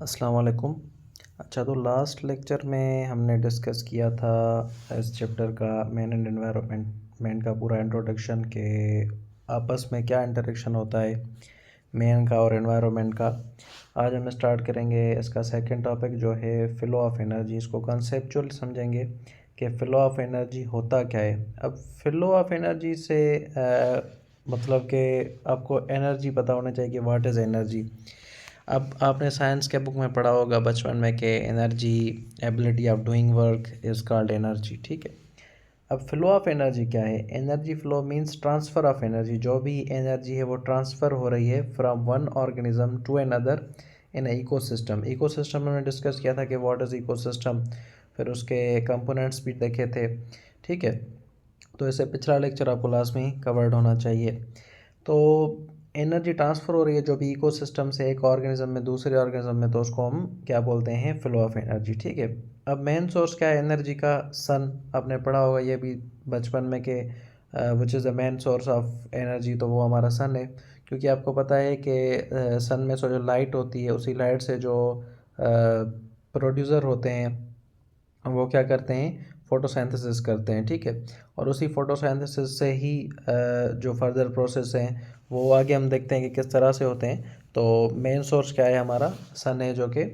अस्सलाम वालेकुम। अच्छा, तो लास्ट लेक्चर में हमने डिस्कस किया था इस चैप्टर का मैन एंड एनवायरनमेंट का पूरा इंट्रोडक्शन के आपस में क्या इंटरेक्शन होता है मैन का और एनवायरनमेंट का। आज हम स्टार्ट करेंगे इसका सेकंड टॉपिक जो है फ़्लो ऑफ एनर्जी। इसको कंसेप्चुअल समझेंगे कि फ़्लो ऑफ एनर्जी होता क्या है। अब फ़्लो ऑफ एनर्जी से मतलब कि आपको एनर्जी पता होना चाहिए कि व्हाट इज़ एनर्जी। अब आपने साइंस के बुक में पढ़ा होगा बचपन में कि energy ability of doing work is called energy, ठीक है। अब फ्लो ऑफ एनर्जी क्या है? Energy flow means transfer of energy. जो भी एनर्जी है वो ट्रांसफ़र हो रही है from one organism to another in ecosystem. Ecosystem में हमने डिस्कस किया था कि व्हाट इज़ इकोसिस्टम, फिर उसके कंपोनेंट्स भी देखे थे, ठीक है। तो इससे पिछला लेक्चर आपको लास्ट में ही कवर्ड होना चाहिए। तो एनर्जी ट्रांसफ़र हो रही है जो भी इकोसिस्टम से एक ऑर्गेनिज्म में दूसरे ऑर्गेनिज्म में, तो उसको हम क्या बोलते हैं? फ्लो ऑफ एनर्जी, ठीक है। अब मेन सोर्स क्या है एनर्जी का? सन। आपने पढ़ा होगा ये भी बचपन में कि which is the main source of energy, तो वो हमारा सन है। क्योंकि आपको पता है कि सन में से जो लाइट होती है उसी लाइट से जो प्रोड्यूसर होते हैं वो क्या करते हैं? फोटोसिंथेसिस करते हैं, ठीक है। और उसी फोटोसिंथेसिस से ही जो फर्दर प्रोसेस हैं वो आगे हम देखते हैं कि किस तरह से होते हैं। तो मेन सोर्स क्या है? हमारा सन है, जो कि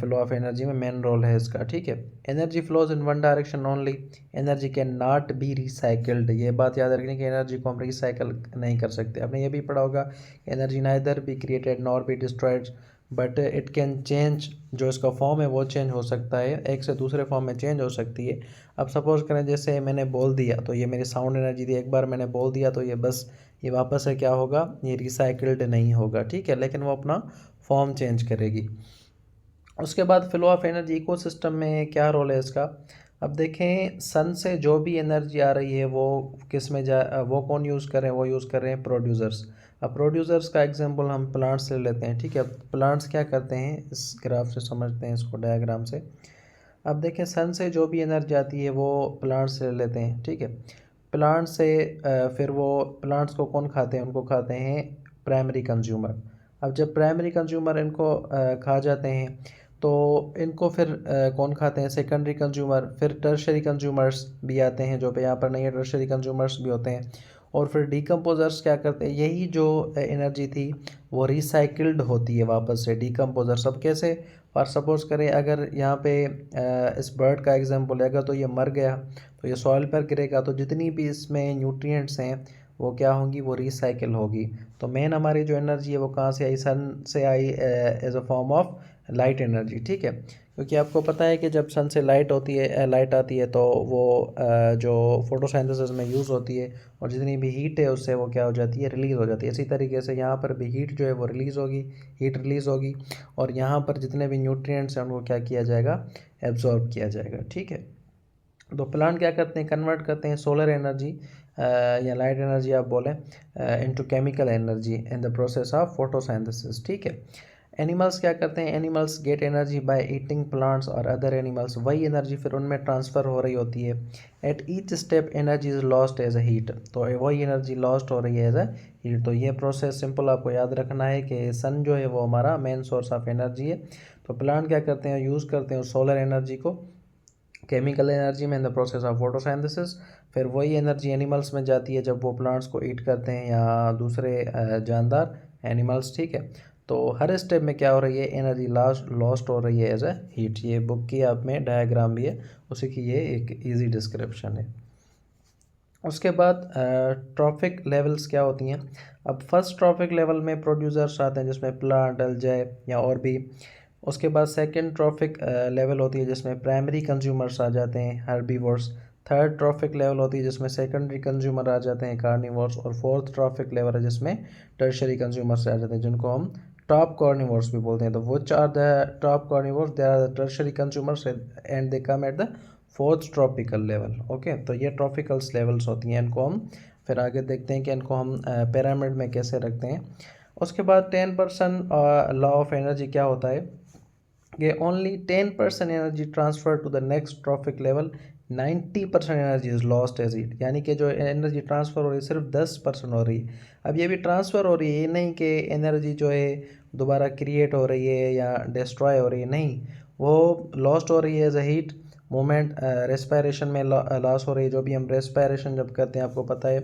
फ्लो ऑफ एनर्जी में मेन रोल है इसका, ठीक है। Energy flows in one direction only. Energy can not be recycled. ये बात याद रखनी कि एनर्जी को हम रिसाइकल नहीं कर सकते। आपने ये भी पढ़ा होगा energy neither be created nor be destroyed but it can change. जो इसका फॉर्म है वो चेंज हो सकता है, एक से दूसरे फॉर्म में चेंज हो सकती है। अब सपोज़ करें जैसे मैंने बोल दिया तो ये मेरी साउंड एनर्जी थी, एक बार मैंने बोल दिया तो ये बस ये वापस से क्या होगा? ये रिसाइकिल्ड नहीं होगा, ठीक है, लेकिन वो अपना फॉर्म चेंज करेगी। उसके बाद फ्लो ऑफ एनर्जी इकोसिस्टम में क्या रोल है इसका? अब देखें, सन से जो भी एनर्जी आ रही है वो किस में वो कौन यूज़ कर रहे हैं? वो यूज़ कर रहे हैं प्रोड्यूसर्स। अब प्रोड्यूसर्स का एग्जांपल हम प्लांट्स ले लेते हैं, ठीक है। प्लांट्स क्या करते हैं? इस ग्राफ से समझते हैं, इसको डायग्राम से। अब देखें, सन से जो भी एनर्जी आती है वो प्लांट्स से ले लेते हैं, ठीक है। प्लांट से फिर वो प्लांट्स को कौन खाते हैं? उनको खाते हैं प्राइमरी कंज्यूमर। अब जब प्राइमरी कंज्यूमर इनको खा जाते हैं तो इनको फिर कौन खाते हैं? Secondary consumer. फिर टर्शरी कंज्यूमर्स भी आते हैं, जो पे यहाँ पर नहीं है, टर्शरी कंज्यूमर्स भी होते हैं। और फिर डिकम्पोजर्स क्या करते हैं? यही जो एनर्जी थी वो रिसाइकिल्ड होती है वापस से डिकम्पोजर। सब कैसे? और सपोज़ करें अगर यहाँ पे इस बर्ड का एग्जांपल है, अगर तो ये मर गया तो ये सॉइल पर गिरेगा, तो जितनी भी इसमें न्यूट्रिएंट्स हैं वो क्या होंगी? वो रिसाइकिल होगी। तो मेन हमारी जो एनर्जी है वो कहाँ से आई? सन से आई as a form of light energy, ठीक है। क्योंकि आपको पता है कि जब सन से लाइट होती है लाइट आती है तो वो जो फोटोसिंथेसिस में यूज़ होती है और जितनी भी हीट है उससे वो क्या हो जाती है? रिलीज़ हो जाती है। इसी तरीके से यहाँ पर भी हीट जो है वो रिलीज़ होगी, हीट रिलीज़ होगी, और यहाँ पर जितने भी न्यूट्रिएंट्स हैं उनको क्या किया जाएगा? एब्जॉर्ब किया जाएगा, ठीक है। तो प्लांट क्या करते हैं? कन्वर्ट करते हैं सोलर एनर्जी या लाइट एनर्जी आप बोलें into chemical energy in the process of photosynthesis, ठीक है। एनिमल्स क्या करते हैं? Animals get energy by eating plants और अदर एनिमल्स। वही एनर्जी फिर उनमें ट्रांसफ़र हो रही होती है। At each step energy is lost as a heat. तो वही एनर्जी लॉस्ट हो रही है एज अ हीट। तो ये प्रोसेस सिंपल आपको याद रखना है कि सन जो है वो हमारा मेन सोर्स ऑफ एनर्जी है। तो प्लांट क्या करते हैं? यूज़ करते हैं सोलर एनर्जी को केमिकल एनर्जी में इन द प्रोसेस ऑफ फोटोसिंथेसिस। फिर वही एनर्जी एनिमल्स में जाती है जब वो प्लांट्स को ईट करते हैं या दूसरे जानदार एनिमल्स, ठीक है। तो हर स्टेप में क्या हो रही है? एनर्जी लॉस्ट हो रही है एज अ हीट। ये बुक की आप में डायग्राम भी है, उसी की ये एक इजी डिस्क्रिप्शन है। उसके बाद ट्रॉफिक लेवल्स क्या होती हैं? अब फर्स्ट ट्रॉफिक लेवल में प्रोड्यूसर्स आते हैं जिसमें प्लांट अलजाए या और भी। उसके बाद सेकंड ट्रॉफिक लेवल होती है जिसमें प्राइमरी कंज्यूमर्स आ जाते हैं हर्बीवोर्स। थर्ड ट्रॉफिक लेवल होती है जिसमें सेकेंडरी कंज्यूमर आ जाते हैं कार्निवोर्स। और फोर्थ ट्रॉफिक लेवल है जिसमें टर्शरी कंज्यूमर्स आ जाते हैं जिनको हम टॉप कार्निवोर्स भी बोलते हैं। तो which are the top carnivores? They are the tertiary consumers and they come at the fourth tropical level, okay. तो ये ट्रॉपिकल्स लेवल्स होती हैं, इनको हम फिर आगे देखते हैं कि इनको हम पिरामिड में कैसे रखते हैं। उसके बाद 10% लॉ ऑफ एनर्जी क्या होता है कि only 10% energy transfer to the next trophic level, 90% energy is lost as heat. यानी कि जो एनर्जी ट्रांसफ़र हो रही है सिर्फ 10% हो रही है। अब ये भी ट्रांसफ़र हो रही है, ये नहीं कि एनर्जी जो है दोबारा क्रिएट हो रही है या डिस्ट्रॉय हो रही है, नहीं, वो लॉस्ट हो रही है as a heat moment, respiration में लॉस हो रही है। जो भी हम रेस्पायरेशन जब करते हैं, आपको पता है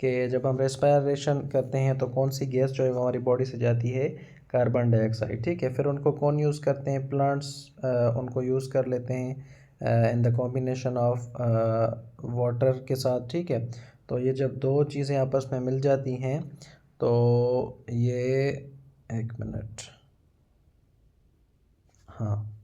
कि जब हम रेस्पायरेशन करते हैं तो कौन सी गैस जो है वो हमारी बॉडी से जाती है, कार्बन डाइऑक्साइड, ठीक है। फिर उनको कौन यूज़ करते हैं, प्लांट्स उनको यूज़ कर लेते हैं in the combination of water के साथ, ठीक है। तो ये जब दो चीज़ें आपस में मिल जाती हैं तो ये, एक मिनट, हाँ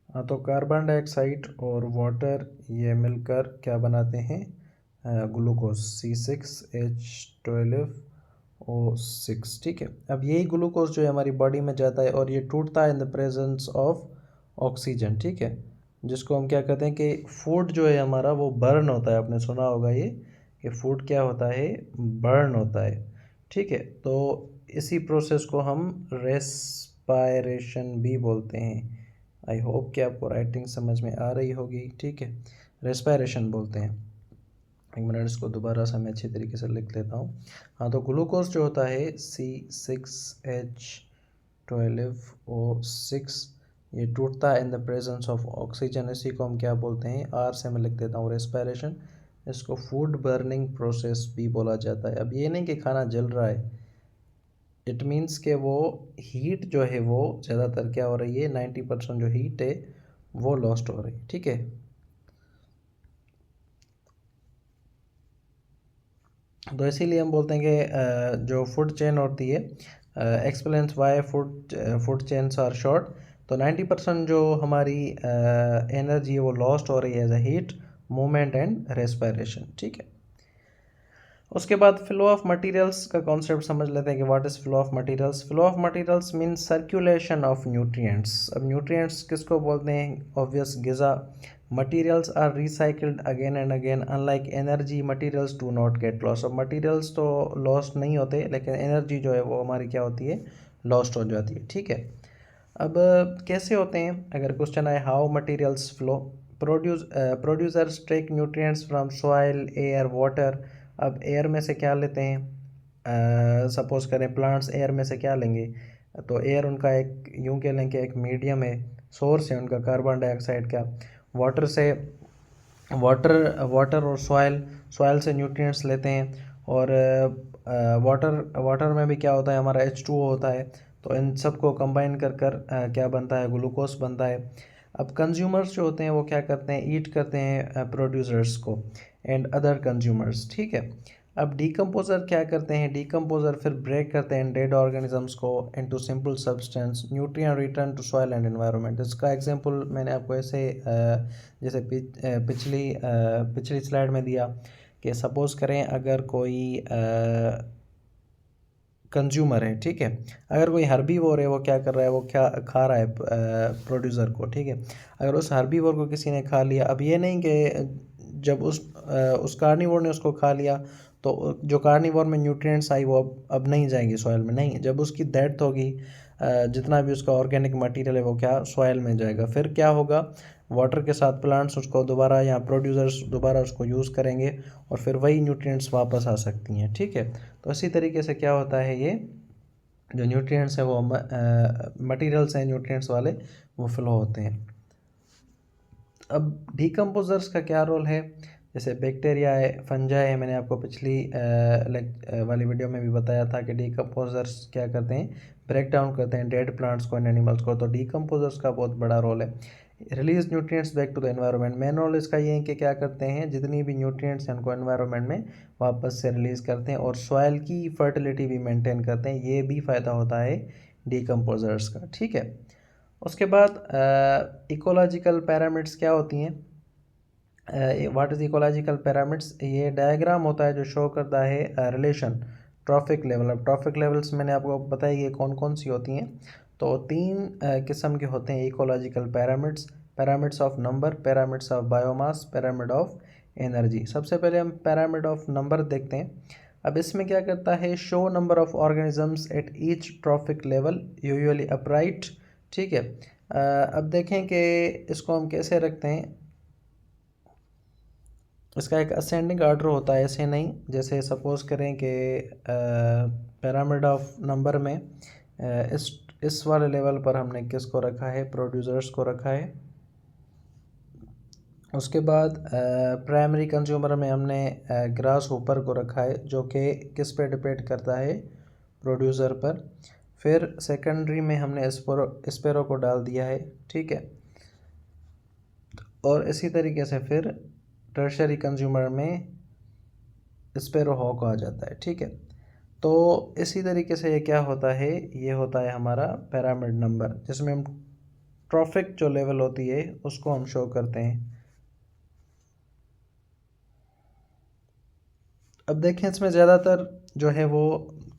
हाँ, तो कार्बन डाइऑक्साइड और वाटर ये मिलकर क्या बनाते हैं, ग्लूकोज C6H12O6, ठीक है। अब यही ग्लूकोज जो है हमारी बॉडी में जाता है और ये टूटता है in the presence of oxygen, ठीक है। जिसको हम क्या कहते हैं कि फूड जो है हमारा वो बर्न होता है। आपने सुना होगा ये कि फूड क्या होता है, बर्न होता है, ठीक है। तो इसी प्रोसेस को हम रेस्पायरेशन भी बोलते हैं। आई होप कि आपको राइटिंग समझ में आ रही होगी, ठीक है। रेस्पायरेशन बोलते हैं। एक मिनट, इसको दोबारा से मैं अच्छी तरीके से लिख लेता हूँ। हाँ, तो ग्लूकोज जो होता है C6H12O6, ये टूटता है in the presence of oxygen. इसी को हम क्या बोलते हैं, आर से मैं लिख देता हूँ रेस्पायरेशन। इसको फूड बर्निंग प्रोसेस भी बोला जाता है। अब ये नहीं कि खाना जल रहा है, इट मीन्स के वो हीट जो है वो ज़्यादातर क्या हो रही है, 90% जो हीट है वो लॉस्ट हो रही है, ठीक है। तो इसीलिए हम बोलते हैं कि जो फूड चेन होती है, explains why food chains are short. तो 90% जो हमारी एनर्जी है वो लॉस्ट हो रही है as a heat movement and respiration, ठीक है। उसके बाद फ्लो ऑफ मटेरियल्स का कॉन्सेप्ट समझ लेते हैं कि what is flow of materials. Flow of materials means circulation of nutrients. अब न्यूट्रिएंट्स किसको बोलते हैं, ऑब्वियस गिज़ा। Materials are recycled again and again, unlike energy materials do not get loss. अब मटेरियल्स तो लॉस्ट नहीं होते, लेकिन एनर्जी जो है वो हमारी क्या होती है, लॉस्ट हो जाती है, ठीक है। अब कैसे होते हैं, अगर क्वेश्चन आए how materials flow, producers take nutrients from soil, air, water. अब एयर में से क्या लेते हैं, सपोज करें प्लांट्स एयर में से क्या लेंगे, तो एयर उनका एक, यूं कह लें कि एक मीडियम है, सोर्स है उनका कार्बन डाइऑक्साइड का। वाटर से, वाटर वाटर और सॉइल से न्यूट्रिएंट्स लेते हैं। और वाटर वाटर में भी क्या होता है, हमारा H2O होता है। तो इन सब को कंबाइन कर कर क्या बनता है, ग्लूकोज बनता है। अब कंज्यूमर्स जो होते हैं वो क्या करते हैं, ईट करते हैं प्रोड्यूसर्स को एंड अदर कंज्यूमर्स, ठीक है। अब डीकम्पोजर क्या करते हैं, डीकम्पोजर फिर ब्रेक करते हैं डेड ऑर्गेनिजम्स को into simple substance, nutrient return to soil and environment. इसका एग्जांपल मैंने आपको ऐसे जैसे पिछली स्लाइड में दिया कि सपोज़ करें अगर कोई कंज्यूमर है, ठीक है। अगर कोई हर्बीवोर है, वो क्या कर रहा है, वो क्या खा रहा है प्रोड्यूसर को, ठीक है। अगर उस हर्बीवोर को किसी ने खा लिया, अब ये नहीं कि जब उस कार्निवोर ने उसको खा लिया तो जो कार्निवोर में न्यूट्रिएंट्स आई वो अब नहीं जाएंगी सॉइल में, नहीं, जब उसकी डेथ होगी जितना भी उसका ऑर्गेनिक मटेरियल है वो क्या सॉइल में जाएगा। फिर क्या होगा, वाटर के साथ प्लांट्स उसको दोबारा या प्रोड्यूसर्स दोबारा उसको यूज़ करेंगे और फिर वही न्यूट्रिएंट्स वापस आ सकती हैं, ठीक है। तो इसी तरीके से क्या होता है, ये जो न्यूट्रिएंट्स हैं वो मटेरियल्स हैं न्यूट्रिएंट्स वाले, वो फ्लो होते हैं। अब डीकम्पोजर्स का क्या रोल है, जैसे बैक्टीरिया है, फंजाई है, मैंने आपको पिछली वाली वीडियो में भी बताया था कि डीकम्पोजर्स क्या करते हैं, ब्रेक डाउन करते हैं डेड प्लांट्स को एंड एनिमल्स को। तो डीकम्पोजर्स का बहुत बड़ा रोल है। Release nutrients back to the environment, main role इसका ये है कि क्या करते हैं, जितनी भी न्यूट्रिएंट्स हैं उनको एनवायरनमेंट में वापस से रिलीज़ करते हैं और सॉइल की फर्टिलिटी भी मेंटेन करते हैं। ये भी फ़ायदा होता है डीकम्पोजर्स का, ठीक है। उसके बाद इकोलॉजिकल पैरामिड्स क्या होती हैं, व्हाट इज़ इकोलॉजिकल पैरामिड्स, ये डायग्राम होता है जो शो करता है रिलेशन ट्रॉफिक लेवल। अब ट्रॉफिक लेवल्स मैंने आपको बताई कि कौन कौन सी होती हैं। तो तीन किस्म के होते हैं ecological pyramids, pyramids of number, pyramids of biomass, pyramid of energy. सबसे पहले हम पैरामिड ऑफ नंबर देखते हैं। अब इसमें क्या करता है, show number of organisms at each trophic level usually upright, ठीक है। अब देखें कि इसको हम कैसे रखते हैं। इसका एक असेंडिंग ऑर्डर होता है, ऐसे नहीं। जैसे सपोज़ करें कि पिरामिड ऑफ नंबर में इस वाले लेवल पर हमने किसको रखा है, प्रोड्यूसर्स को रखा है। उसके बाद प्राइमरी कंज्यूमर में हमने ग्रास होपर को रखा है, जो कि किस पे डिपेंड करता है, प्रोड्यूसर पर। फिर सेकेंडरी में हमने स्पैरो को डाल दिया है, ठीक है। और इसी तरीके से फिर टर्शरी कंज्यूमर में स्पैरो हॉक आ जाता है, ठीक है। तो इसी तरीके से ये क्या होता है, ये होता है हमारा पिरामिड नंबर, जिसमें हम ट्रॉफिक जो लेवल होती है उसको हम शो करते हैं। अब देखें इसमें ज़्यादातर जो है वो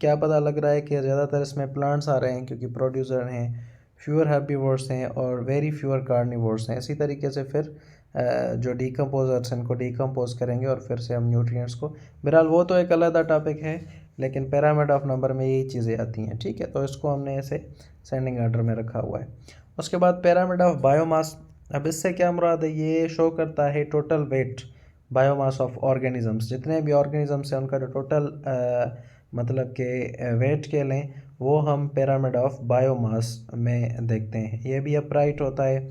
क्या पता लग रहा है कि ज़्यादातर इसमें प्लांट्स आ रहे हैं, क्योंकि प्रोड्यूसर हैं, फ्यूअर हेर्बिवोर्स हैं और वेरी फ्यूअर कार्निवोर्स हैं। इसी तरीके से फिर जो डीकम्पोजर्स इनको डीकम्पोज करेंगे और फिर से हम न्यूट्रिएंट्स को, बहरहाल वो तो एक अलग टॉपिक है, लेकिन पिरामिड ऑफ नंबर में यही चीज़ें आती हैं, ठीक है। तो इसको हमने ऐसे सेंडिंग ऑर्डर में रखा हुआ है। उसके बाद पिरामिड ऑफ बायोमास, अब इससे क्या मुराद है, ये शो करता है total weight biomass of organisms, जितने भी ऑर्गेनिजम्स हैं उनका जो टोटल मतलब के वेट के लें, वो हम पिरामिड ऑफ बायोमास में देखते हैं। ये भी अपराइट होता है।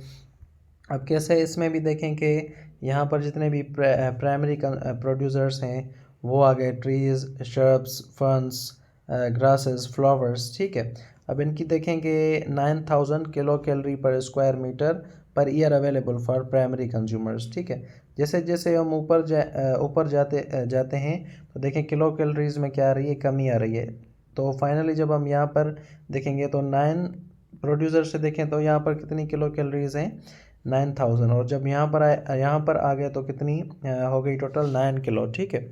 अब कैसे, इसमें भी देखें कि यहाँ पर जितने भी प्राइमरी प्रोड्यूसर्स हैं वो आ गए, trees, shrubs, ferns, grasses, flowers, ठीक है। अब इनकी देखें कि 9000 kilo calorie per square metre per year available for primary consumers, ठीक है। जैसे जैसे हम ऊपर जाते हैं तो देखें किलो कैलोरीज में क्या आ रही है, कमी आ रही है। तो फाइनली जब हम यहाँ पर देखेंगे तो 9 प्रोड्यूसर से देखें तो यहाँ पर कितनी किलो कैलोरीज हैं, 9000। और जब यहाँ पर आ गए तो कितनी हो गई, टोटल 9 किलो, ठीक है।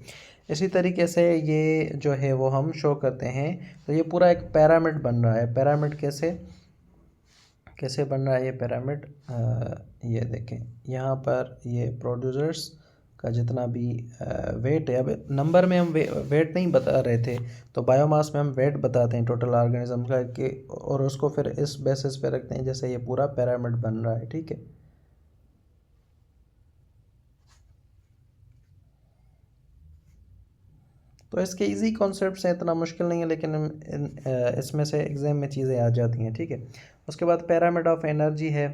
इसी तरीके से ये जो है वो हम शो करते हैं। तो ये पूरा एक पिरामिड बन रहा है। पिरामिड कैसे कैसे बन रहा है ये पिरामिड, ये देखें यहाँ पर ये प्रोड्यूसर्स का जितना भी वेट है। अब नंबर में हम वेट नहीं बता रहे थे, तो बायोमास में हम वेट बताते हैं टोटल ऑर्गेनिज्म का कि, और उसको फिर इस बेसिस पे रखते हैं जैसे ये पूरा पिरामिड बन रहा है, ठीक है। तो इसके इजी कॉन्सेप्ट्स हैं, इतना मुश्किल नहीं है, लेकिन इसमें से एग्ज़ाम में चीज़ें आ जाती हैं, ठीक है। उसके बाद पिरामिड ऑफ एनर्जी है।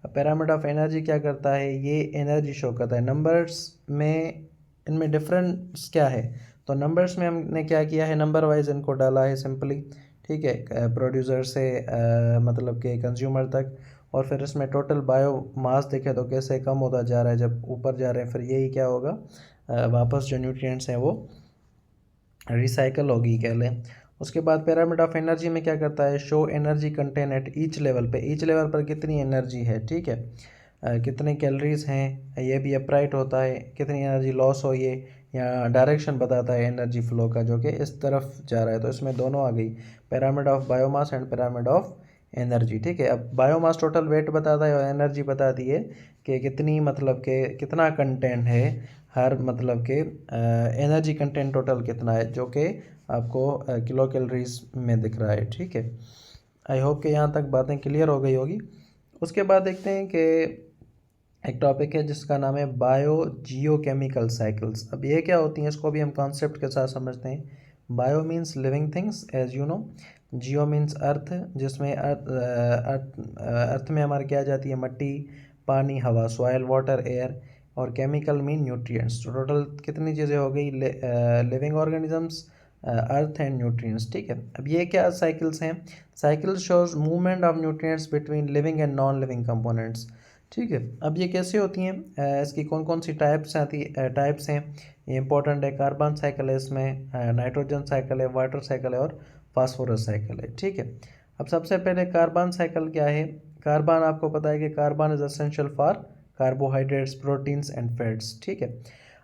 पिरामिड ऑफ एनर्जी क्या करता है, ये एनर्जी शो करता है। नंबर्स में इनमें डिफरेंस क्या है, तो नंबर्स में हमने क्या किया है, नंबर वाइज इनको डाला है सिंपली, ठीक है, प्रोड्यूसर से मतलब कि कंज्यूमर तक। और फिर इसमें टोटल बायो मास देखें तो कैसे कम होता जा रहा है जब ऊपर जा रहे हैं, फिर यही क्या होगा, वापस जो न्यूट्रिएंट्स हैं वो रिसाइकल होगी कह लें। उसके बाद पिरामिड ऑफ एनर्जी में क्या करता है, show energy contain at each level पे, ईच लेवल पर कितनी एनर्जी है, ठीक है, कितने कैलोरीज हैं, ये भी अपराइट होता है। कितनी एनर्जी लॉस हो ये, या डायरेक्शन बताता है एनर्जी फ्लो का, जो कि इस तरफ जा रहा है। तो इसमें दोनों आ गई, pyramid of biomass and pyramid of energy, ठीक है। अब बायोमास टोटल वेट बताता है और एनर्जी बताती है कि कितनी, मतलब कि कितना कंटेंट है हर, मतलब कि एनर्जी कंटेंट टोटल कितना है, जो कि आपको किलो कैलोरीज में दिख रहा है, ठीक है। आई होप कि यहाँ तक बातें क्लियर हो गई होगी। उसके बाद देखते हैं कि एक टॉपिक है जिसका नाम है बायो जियो केमिकल साइकिल्स। अब ये क्या होती हैं, इसको भी हम कॉन्सेप्ट के साथ समझते हैं। Bio means living things as you know, geo means earth, जिसमें अर्थ में हमारे क्या जाती है, मट्टी, पानी, हवा, सॉयल, वाटर, एयर, और केमिकल मीन न्यूट्रिएंट्स। तो टोटल कितनी चीज़ें हो गई, living organisms, earth and nutrients, ठीक है। अब ये क्या साइकिल्स हैं, cycle shows movement of nutrients between living and non living components, ठीक है। अब ये कैसे होती हैं, इसकी कौन कौन सी टाइप्स हैं, ये इंपॉर्टेंट है। कार्बन साइकिल है, इसमें नाइट्रोजन साइकिल है, वाटर साइकिल है और फास्फोरस साइकिल है, ठीक है। अब सबसे पहले कार्बन साइकिल क्या है, कार्बन आपको पता है कि carbon is essential for carbohydrates, proteins and fats, ठीक है।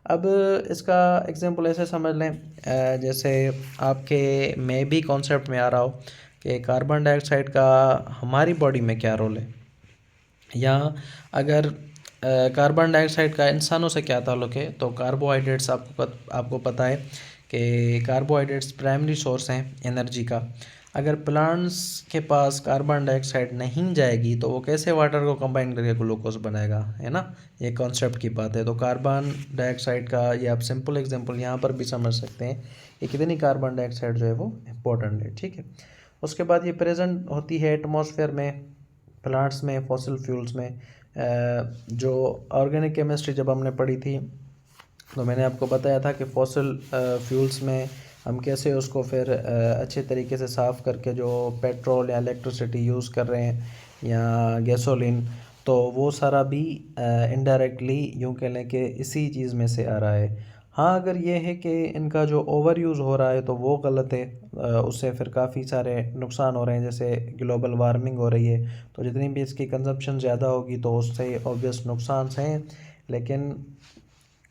अब इसका एग्जांपल ऐसे समझ लें, जैसे आपके में भी कॉन्सेप्ट में आ रहा हो कि कार्बन डाइऑक्साइड का हमारी बॉडी में क्या रोल है, या अगर कार्बन डाइऑक्साइड का इंसानों से क्या ताल्लुक़ है। तो कार्बोहाइड्रेट्स आपको पता है कि कार्बोहाइड्रेट्स प्राइमरी सोर्स हैं एनर्जी का। अगर प्लांट्स के पास कार्बन डाइऑक्साइड नहीं जाएगी तो वो कैसे वाटर को कंबाइन करके ग्लूकोज बनाएगा, है ना। ये कॉन्सेप्ट की बात है। तो कार्बन डाइऑक्साइड का ये आप सिंपल एग्जांपल यहाँ पर भी समझ सकते हैं कि कितनी कार्बन डाइऑक्साइड जो है वो इम्पोर्टेंट है, ठीक है। उसके बाद ये प्रेजेंट होती है एटमॉस्फेयर में, प्लांट्स में, फॉसिल फ्यूल्स में। जो ऑर्गेनिक केमिस्ट्री जब हमने पढ़ी थी तो मैंने आपको बताया था कि फॉसिल फ्यूल्स में हम कैसे उसको फिर अच्छे तरीके से साफ़ करके जो पेट्रोल या इलेक्ट्रिसिटी यूज़ कर रहे हैं या गैसोलीन, तो वो सारा भी इनडायरेक्टली यूँ कह लें कि इसी चीज़ में से आ रहा है। हाँ, अगर ये है कि इनका जो ओवर यूज़ हो रहा है तो वो गलत है। उससे फिर काफ़ी सारे नुकसान हो रहे हैं, जैसे ग्लोबल वार्मिंग हो रही है। तो जितनी भी इसकी कंजप्शन ज़्यादा होगी तो उससे ऑब्वियस नुकसान हैं, लेकिन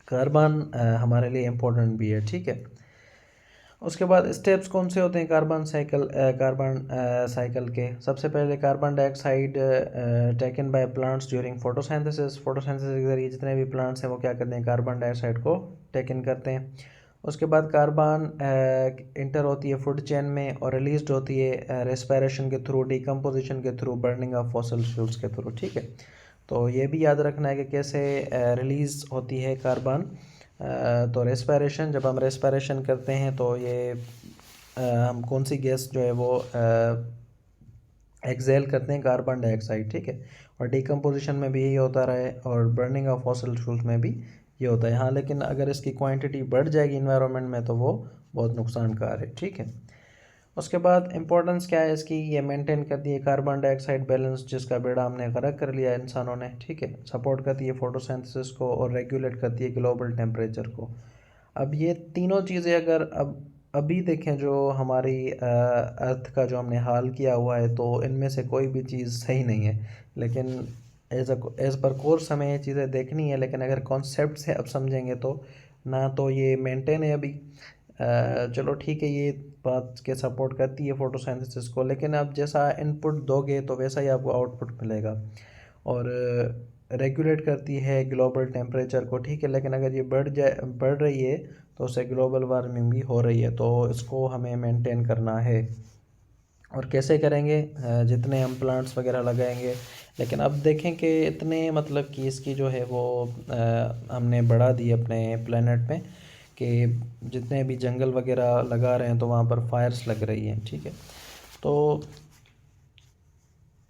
कार्बन हमारे लिए इम्पोर्टेंट भी है, ठीक है। उसके बाद स्टेप्स कौन से होते हैं कार्बन साइकिल के। सबसे पहले carbon dioxide taken by plants during photosynthesis. Photosynthesis के जरिए जितने भी प्लांट्स हैं वो क्या करते हैं, कार्बन डाइऑक्साइड को टेकन करते हैं। उसके बाद कार्बन इंटर होती है फूड चेन में और रिलीज होती है रेस्पिरेशन के थ्रू, डिकम्पोजिशन के through, burning of fossil fuels के थ्रू, ठीक है। तो ये भी याद रखना है कि कैसे रिलीज़ होती है कार्बन। तो रेस्पिरेशन, जब हम रेस्पिरेशन करते हैं तो ये हम कौन सी गैस जो है वो एक्सेल करते हैं, कार्बन डाइऑक्साइड, ठीक है। और डिकम्पोजिशन में भी यही होता रहे और बर्निंग ऑफ फॉसिल फ्यूल्स में भी ये होता है। हाँ, लेकिन अगर इसकी क्वांटिटी बढ़ जाएगी इन्वायरमेंट में तो वो बहुत नुकसानकार है, ठीक है। उसके बाद इंपॉर्टेंस क्या है इसकी, ये मेंटेन करती है कार्बन डाइऑक्साइड बैलेंस, जिसका बेड़ा हमने गर्क कर लिया इंसानों ने, ठीक है। सपोर्ट करती है फोटोसिंथेसिस को और रेगुलेट करती है ग्लोबल टेम्परेचर को। अब ये तीनों चीज़ें अगर अब अभी देखें जो हमारी अर्थ का जो हमने हाल किया हुआ है, तो इनमें से कोई भी चीज़ सही नहीं है। लेकिन एज पर कोर्स हमें ये चीज़ें देखनी है, लेकिन अगर कॉन्सेप्ट से अब समझेंगे तो ना तो ये मेंटेन है अभी। चलो ठीक है, ये बात के सपोर्ट करती है फोटोसिंथेसिस को, लेकिन आप जैसा इनपुट दोगे तो वैसा ही आपको आउटपुट मिलेगा। और रेगुलेट करती है ग्लोबल टेम्परेचर को, ठीक है। लेकिन अगर ये बढ़ रही है तो उससे ग्लोबल वार्मिंग भी हो रही है, तो इसको हमें मेंटेन करना है। और कैसे करेंगे, जितने हम प्लांट्स वगैरह लगाएंगे। लेकिन अब देखें कि इतने मतलब कि इसकी जो है वो हमने बढ़ा दी अपने प्लेनेट में कि जितने भी जंगल वगैरह लगा रहे हैं तो वहाँ पर फायर्स लग रही हैं, ठीक है। तो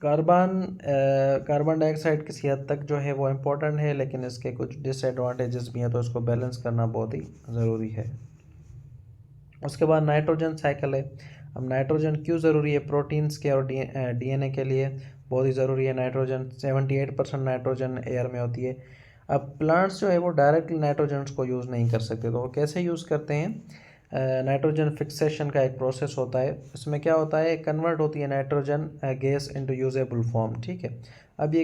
कार्बन डाइऑक्साइड किसी हद तक जो है वो इम्पोर्टेंट है, लेकिन इसके कुछ डिसएडवांटेजेस भी हैं, तो इसको बैलेंस करना बहुत ही ज़रूरी है। उसके बाद नाइट्रोजन साइकिल है। अब नाइट्रोजन क्यों ज़रूरी है, प्रोटीन्स के और डीएनए के लिए बहुत ही ज़रूरी है नाइट्रोजन। 78% नाइट्रोजन एयर में होती है। अब प्लांट्स जो है वो डायरेक्टली नाइट्रोजन को यूज़ नहीं कर सकते, तो वो कैसे यूज़ करते हैं, नाइट्रोजन फिक्सेशन का एक प्रोसेस होता है। इसमें क्या होता है, कन्वर्ट होती है nitrogen gas into usable form, ठीक है। अब ये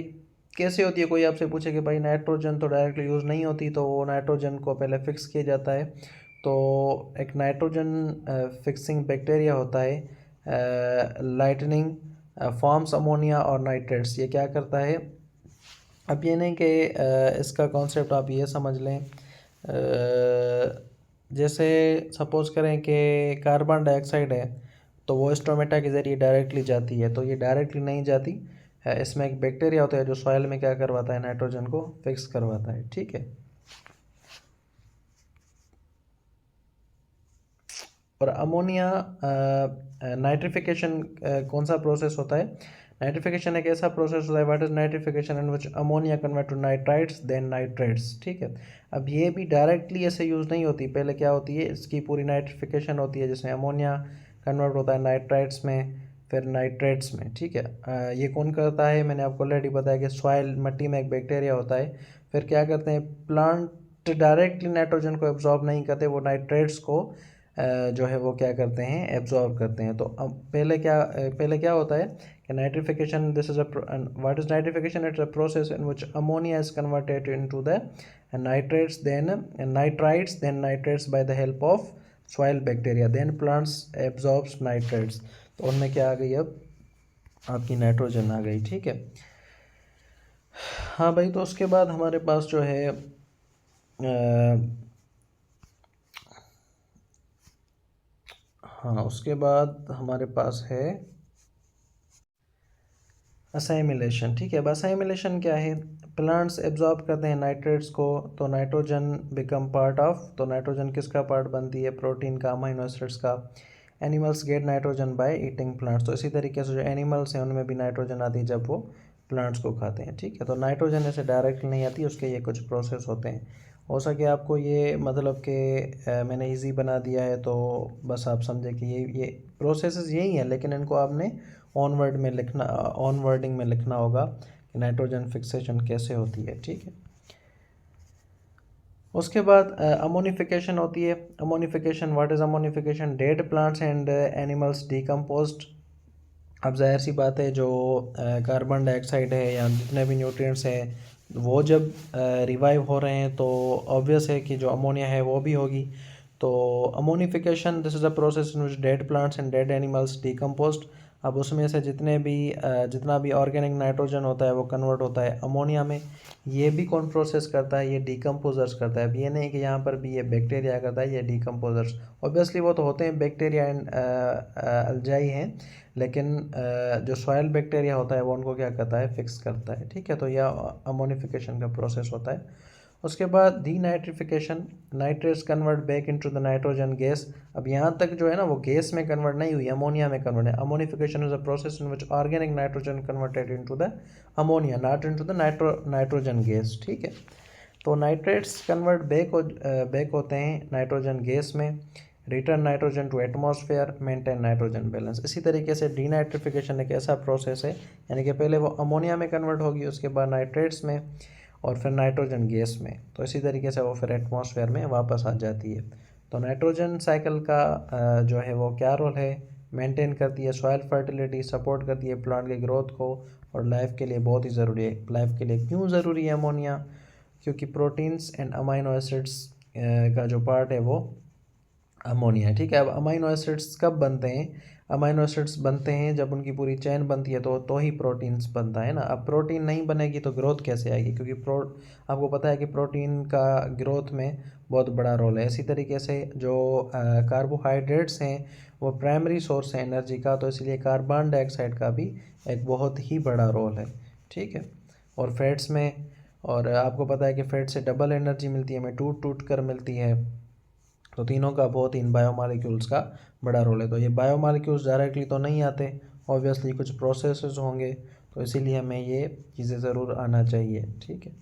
कैसे होती है, कोई आपसे पूछे कि भाई नाइट्रोजन तो डायरेक्टली यूज़ नहीं होती, तो वो नाइट्रोजन को पहले फिक्स किया जाता है। तो एक नाइट्रोजन फिक्सिंग बैक्टीरिया होता है, लाइटनिंग फॉर्म्स अमोनिया और नाइट्रेट्स। ये क्या करता है, अब ये नहीं कि इसका कॉन्सेप्ट आप ये समझ लें, जैसे सपोज़ करें कि कार्बन डाइऑक्साइड है तो वो स्टोमेटा के ज़रिए डायरेक्टली जाती है, तो ये डायरेक्टली नहीं जाती है। इसमें एक बैक्टीरिया होता है जो सॉइल में क्या करवाता है, नाइट्रोजन को फिक्स करवाता है, ठीक है। और अमोनिया नाइट्रिफिकेशन कौन सा प्रोसेस होता है, नाइट्रिफिकेशन एक ऐसा प्रोसेस होता है, what is nitrification, in which ammonia convert to nitrites then nitrates, ठीक है। अब ये भी डायरेक्टली ऐसे यूज़ नहीं होती, पहले क्या होती है, इसकी पूरी नाइट्रिफिकेशन होती है, जिसमें अमोनिया कन्वर्ट होता है नाइट्राइट्स में, फिर नाइट्रेट्स में, ठीक है। ये कौन करता है, मैंने आपको ऑलरेडी बताया कि सॉइल, मिट्टी में एक बैक्टीरिया होता है। फिर क्या करते हैं, प्लांट डायरेक्टली नाइट्रोजन को एब्जॉर्ब नहीं करते, वो नाइट्रेट्स को जो है वो क्या करते हैं, एब्जॉर्ब करते हैं। तो अब पहले क्या होता है कि nitrification, this is what is nitrification, it's a process in which ammonia is converted into the nitrates then nitrates by the help of soil bacteria, then plants absorbs nitrates. तो उनमें क्या आ गई, अब आपकी नाइट्रोजन आ गई, ठीक है। हाँ भाई, तो उसके बाद हमारे पास जो है हाँ, उसके बाद हमारे पास है असाइमिलेशन। ठीक है, अब असाइमिलेशन क्या है? प्लांट्स एब्जॉर्ब करते हैं नाइट्रेट्स को, तो नाइट्रोजन बिकम पार्ट ऑफ, तो नाइट्रोजन किसका पार्ट बनती है? प्रोटीन का, अमीनो एसिड्स का। Animals gate nitrogen bye eating plants, तो इसी तरीके से जो एनिमल्स हैं उनमें भी नाइट्रोजन आती है जब वो प्लांट्स को खाते हैं। ठीक है, तो नाइट्रोजन ऐसे डायरेक्ट नहीं आती, उसके ये कुछ प्रोसेस होते हैं। हो सके आपको ये मतलब कि मैंने इजी बना दिया है, तो बस आप समझे कि ये प्रोसेसेस यही हैं, लेकिन इनको आपने ऑन वर्ड में लिखना, ऑन वर्डिंग में लिखना होगा कि नाइट्रोजन फिक्सेशन कैसे होती है। ठीक है, उसके बाद अमोनिफिकेशन होती है। Ammonification, what is ammonification? Dead plants and animals decomposed. अब जाहिर सी बात है, जो कार्बन डाइऑक्साइड है या जितने भी न्यूट्रिएंट्स हैं वो जब रिवाइव हो रहे हैं, तो ऑब्वियस है कि जो अमोनिया है वो भी होगी। तो ammonification, this is a process in which dead plants and dead animals decomposed. अब उसमें से जितना भी ऑर्गेनिक नाइट्रोजन होता है वो कन्वर्ट होता है अमोनिया में। ये भी कौन प्रोसेस करता है? ये डिकम्पोजर्स करता है। अब ये नहीं कि यहाँ पर भी ये बैक्टीरिया करता है, ये डिकम्पोजर्स। ऑब्वियसली वो तो होते हैं बैक्टीरिया एंड अल्जाई हैं, लेकिन जो सॉयल बैक्टीरिया होता है वो उनको क्या करता है? फिक्स करता है। ठीक है, तो यह अमोनिफिकेशन का प्रोसेस होता है। उसके बाद denitrification, nitrates convert back into the nitrogen gas. अब यहाँ तक जो है ना वो गैस में कन्वर्ट नहीं हुई, अमोनिया में कन्वर्ट है। Ammonification is a process in which organic nitrogen converted into the ammonia, not into the nitrogen gas. ठीक है, तो नाइट्रेट्स कन्वर्ट बैक होते हैं नाइट्रोजन गैस में। Return nitrogen to atmosphere, maintain nitrogen balance. इसी तरीके से डीनाइट्रिफिकेशन एक ऐसा प्रोसेस है, यानी कि पहले वो अमोनिया में कन्वर्ट होगी, उसके बाद नाइट्रेट्स में, और फिर नाइट्रोजन गैस में, तो इसी तरीके से वो फिर एटमॉस्फेयर में वापस आ जाती है। तो नाइट्रोजन साइकिल का जो है वो क्या रोल है? मेंटेन करती है सॉइल फर्टिलिटी, सपोर्ट करती है प्लांट के ग्रोथ को, और लाइफ के लिए बहुत ही ज़रूरी है। लाइफ के लिए क्यों ज़रूरी है अमोनिया? क्योंकि प्रोटीन्स एंड अमाइनो एसिड्स का जो पार्ट है वो अमोनिया है। ठीक है, अब अमाइनो एसिड्स कब बनते हैं? अमाइनो एसिड्स बनते हैं जब उनकी पूरी चेन बनती है, तो ही प्रोटीन्स बनता है ना। अब प्रोटीन नहीं बनेगी तो ग्रोथ कैसे आएगी? क्योंकि आपको पता है कि प्रोटीन का ग्रोथ में बहुत बड़ा रोल है। इसी तरीके से जो कार्बोहाइड्रेट्स हैं वो प्राइमरी सोर्स है एनर्जी का, तो इसलिए कार्बन डाइऑक्साइड का भी एक बहुत ही बड़ा रोल है। ठीक है, और फैट्स में, और आपको पता है कि फैट से डबल एनर्जी मिलती है, हमें टूट टूट कर मिलती है। तो तीनों का बहुत इन बायोमॉलिक्यूल्स का बड़ा रोल है। तो ये बायोमॉलिक्यूल्स डायरेक्टली तो नहीं आते, ऑब्वियसली कुछ प्रोसेसेस होंगे, तो इसीलिए हमें ये चीज़ें ज़रूर आना चाहिए। ठीक है।